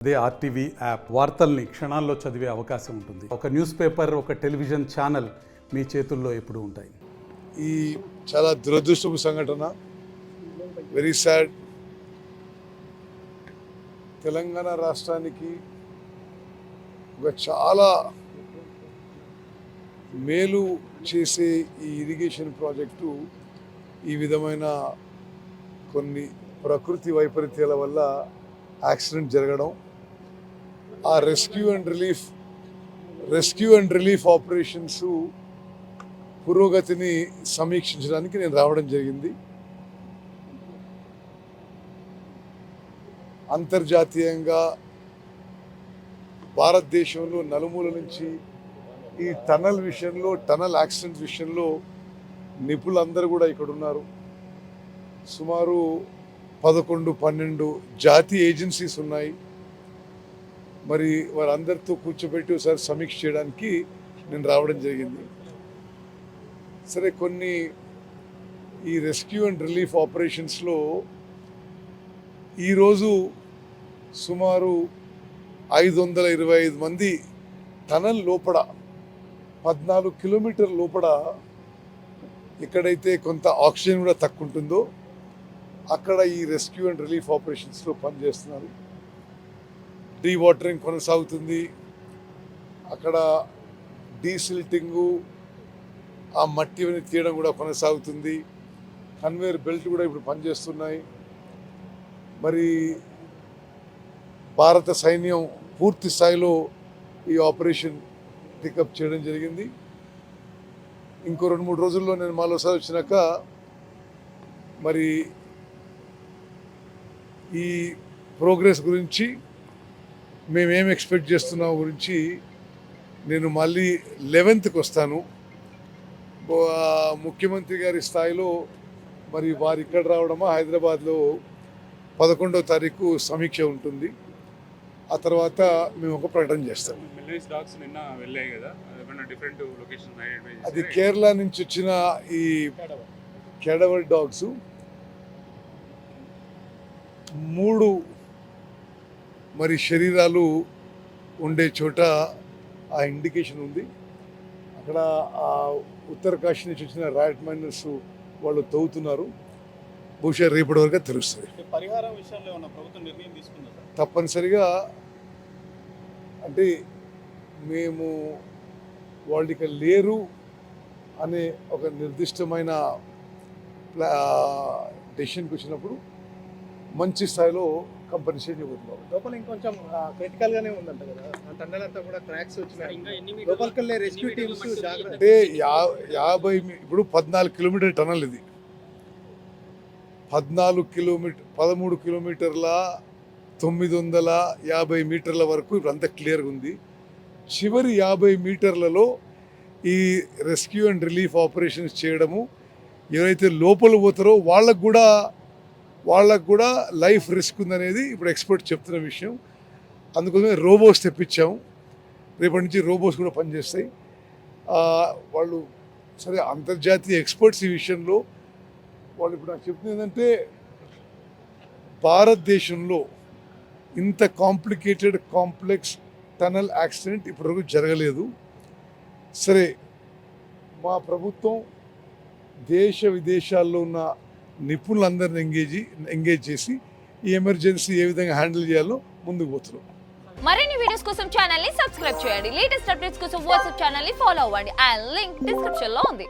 అదే RTV app వార్తల్ని క్షణాల్లో చదివే అవకాశం ఉంటుంది. ఒక న్యూస్ పేపర్, ఒక టెలివిజన్ ఛానల్ మీ చేతుల్లో ఎప్పుడూ ఉంటాయి. ఈ చాలా దురదృష్టపు సంఘటన, వెరీ సాడ్. తెలంగాణ రాష్ట్రానికి ఒక చాలా మేలు చేసే ఈ ఇరిగేషన్ ప్రాజెక్టు ఈ విధమైన కొన్ని ప్రకృతి వైపరీత్యాల వల్ల యాక్సిడెంట్ జరగడం, ఆ రెస్క్యూ అండ్ రిలీఫ్ ఆపరేషన్స్ పురోగతిని సమీక్షించడానికి నేను రావడం జరిగింది. అంతర్జాతీయంగా భారతదేశంలో నలుమూల నుంచి ఈ టనల్ యాక్సిడెంట్ విషయంలో నిపుణులందరూ కూడా ఇక్కడ ఉన్నారు. సుమారు 11-12 జాతీయ ఏజెన్సీస్ ఉన్నాయి. మరి వారందరితో కూర్చోబెట్టి ఒకసారి సమీక్ష చేయడానికి నేను రావడం జరిగింది. సరే, కొన్ని ఈ రెస్క్యూ అండ్ రిలీఫ్ ఆపరేషన్స్లో ఈరోజు సుమారు 525 మంది టనల్ లోపల 14 కిలోమీటర్ లోపల ఎక్కడైతే కొంత ఆక్సిజన్ కూడా తక్కువ ఉంటుందో అక్కడ ఈ రెస్క్యూ అండ్ రిలీఫ్ ఆపరేషన్స్లో పనిచేస్తున్నారు. డీవాటరింగ్ కొనసాగుతుంది, అక్కడ డీసిల్టింగు, ఆ మట్టి అని తీయడం కూడా కొనసాగుతుంది. కన్వేయర్ బెల్ట్ కూడా ఇప్పుడు పనిచేస్తున్నాయి. మరి భారత సైన్యం పూర్తి స్థాయిలో ఈ ఆపరేషన్ పికప్ చేయడం జరిగింది. ఇంకో 2-3 రోజుల్లో నేను మరోసారి వచ్చినాక మరి ఈ ప్రోగ్రెస్ గురించి మేమేం ఎక్స్పెక్ట్ చేస్తున్నాం గురించి నేను మళ్ళీ 11th వస్తాను. ముఖ్యమంత్రి గారి స్థాయిలో మరి వారు ఇక్కడ రావడమా, హైదరాబాద్లో 11వ తారీఖు సమీక్ష ఉంటుంది. ఆ తర్వాత మేము ఒక ప్రకటన చేస్తాం. అది కేరళ నుంచి వచ్చిన ఈ కేడవర్ డాగ్స్ 3 మరి శరీరాలు ఉండే చోట ఆ ఇండికేషన్ ఉంది. అక్కడ ఆ ఉత్తరకాశీ నుంచి వచ్చిన ర్యాట్ మైనర్స్ వాళ్ళు తవ్వుతున్నారు. బహుశా రేపటి వరకు తెలుస్తుంది. పరిహారం విషయంలో ఏమైనా ప్రభుత్వం నిర్ణయం తీసుకుందా? తప్పనిసరిగా, అంటే మేము వాళ్ళు ఇక లేరు అనే ఒక నిర్దిష్టమైన డెసిషన్కి వచ్చినప్పుడు మంచి స్థాయిలో కంపెన్సేషన్ ఇవ్వబోతున్నారు. లోపల ఇంకొంచెం క్రిటికల్ గానే ఉందంట కదా, ఆ టన్నెల్ అంతా కూడా క్రాక్స్ వచ్చినాయి. లోపలికి రెస్క్యూ టీమ్స్ అంటే 50 ఇప్పుడు 14 కిలోమీటర్ టనల్ ఇది. 13 కిలోమీటర్ల 950 మీటర్ల వరకు ఇప్పుడు అంతా క్లియర్గా ఉంది. చివరి 50 మీటర్లలో ఈ రెస్క్యూ అండ్ రిలీఫ్ ఆపరేషన్స్ చేయడము, ఎవరైతే లోపల పోతారో వాళ్ళకు కూడా లైఫ్ రిస్క్ ఉందనేది ఇప్పుడు ఎక్స్పర్ట్ చెప్తున్న విషయం. అందుకోసమే రోబోస్ తెప్పించాము. రేపటి నుంచి రోబోస్ కూడా పనిచేస్తాయి. వాళ్ళు సరే అంతర్జాతీయ ఎక్స్పర్ట్స్ ఈ విషయంలో వాళ్ళు ఇప్పుడు నాకు చెప్తుంది ఏంటంటే, భారతదేశంలో ఇంత కాంప్లెక్స్ టనల్ యాక్సిడెంట్ ఇప్పటివరకు జరగలేదు. సరే, మా ప్రభుత్వం దేశ విదేశాల్లో ఉన్న నిపుణులందరిని ఎంగేజ్ చేసి ఈ ఎమర్జెన్సీ ఏ విధంగా హ్యాండిల్ చేయాలో ముందుకు పోతున్నాం. మరిన్ని వీడియోస్ కోసం ఛానల్ ని సబ్స్క్రైబ్ చేయండి. లేటెస్ట్ అప్డేట్స్ కోసం వాట్సాప్ ఛానల్ ని ఫాలో అవ్వండి. ఆ లింక్ డిస్క్రిప్షన్ లో ఉంది.